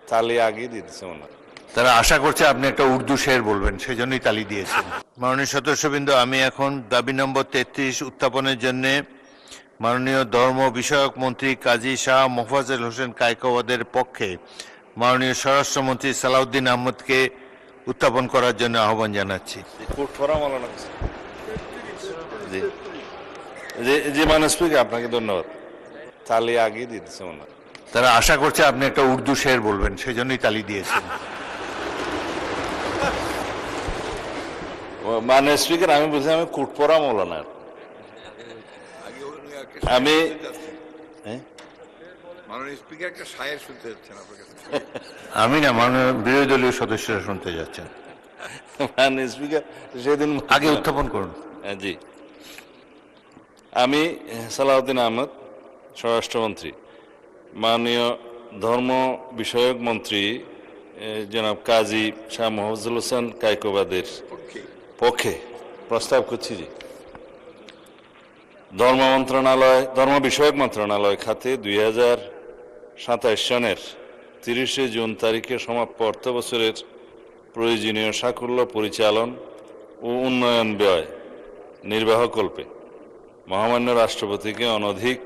তালি আগে দিতেছে মনে হয়। তারা আশা করছে আপনি একটা উর্দু শের বলবেন, সেই জন্যই তালি দিয়েছেন। মাননীয় সদস্যবৃন্দ, আমি এখন দাবি নম্বর 33 উত্থাপনের জন্য মাননীয় ধর্ম বিষয়ক মন্ত্রী কাজী শাহ মোফাজ্জল হোসেন কায়কোবাদের পক্ষে মাননীয় স্বরাষ্ট্রমন্ত্রী সালাউদ্দিন আহমদকে উত্থাপন করার জন্য আহ্বান জানাচ্ছি। কোর্ট ফোরাম আলোচনা করছে। জি জি জি, মাননীয় স্পিকার, আপনাকে ধন্যবাদ। তালি আগে দিতেছে মনে হয়। তারা আশা করছে আপনি একটা উর্দু শের বলবেন, সেই জন্যই তালি দিয়েছেন। মাননীয় স্পিকার, আমি বলছি আমি কুটপোরা মৌলানা। আমি মাননীয় স্পিকার একটা শায়ের শুনতে যাচ্ছেন আপনার কাছে। আমি না, মাননীয় বিরোধী দলীয় সদস্যরা শুনতে যাচ্ছেন। মাননীয় স্পিকার, সেদিন আগে উত্থাপন করুন। জি, আমি সালাউদ্দিন আহমদ, স্বরাষ্ট্রমন্ত্রী, মাননীয় ধর্ম বিষয়ক মন্ত্রী জনাব কাজী শাহ মোফাজ্জল হোসেন কায়কোবাদের পক্ষে প্রস্তাব করছি যে ধর্ম বিষয়ক মন্ত্রণালয় খাতে 2027 সনের 30 জুন তারিখে সমাপ্ত অর্থ বছরের প্রয়োজনীয় সাকল্য পরিচালন ও উন্নয়ন ব্যয় নির্বাহকল্পে মহামান্য রাষ্ট্রপতিকে অনধিক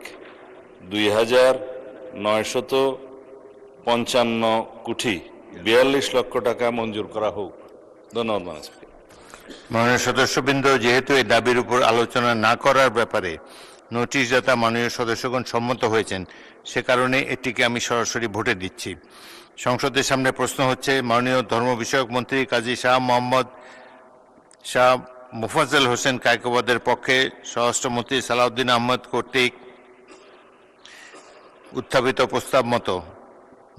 2,955 কোটি 42 লক্ষ টাকা মঞ্জুর করা হোক। ধন্যবাদ মাননীয় স্পিকার। মাননীয় সদস্যবৃন্দ, যেহেতু এই দাবির উপর আলোচনা না করার ব্যাপারে নোটিশদাতা মাননীয় সদস্যগণ সম্মত হয়েছেন, সে কারণে এটিকে আমি সরাসরি ভোটে দিচ্ছি। সংসদের সামনে প্রশ্ন হচ্ছে, মাননীয় ধর্ম বিষয়ক মন্ত্রী কাজী শাহ মোফাজ্জল হোসেন কায়কোবাদের পক্ষে স্বরাষ্ট্রমন্ত্রী সালাউদ্দিন আহমদ কর্তৃক উত্থাপিত প্রস্তাব মতো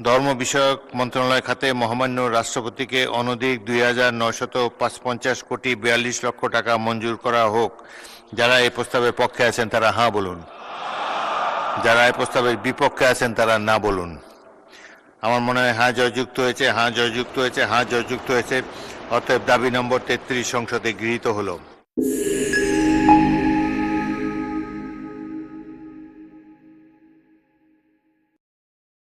ধর্ম বিষয়ক মন্ত্রণালয় খাতে মহামান্য রাষ্ট্রপতিকে অনধিক 2,955 কোটি 42 লক্ষ টাকা মঞ্জুর করা হোক। যারা এই প্রস্তাবের পক্ষে আছেন তারা হাঁ বলুন, যারা এই প্রস্তাবের বিপক্ষে আছেন তারা না বলুন। আমার মনে হয় হাঁ জয়যুক্ত হয়েছে, হাঁ জয়যুক্ত হয়েছে, হাঁ জয়যুক্ত হয়েছে। অতএব দাবি নম্বর 33 সংসদে গৃহীত হলো।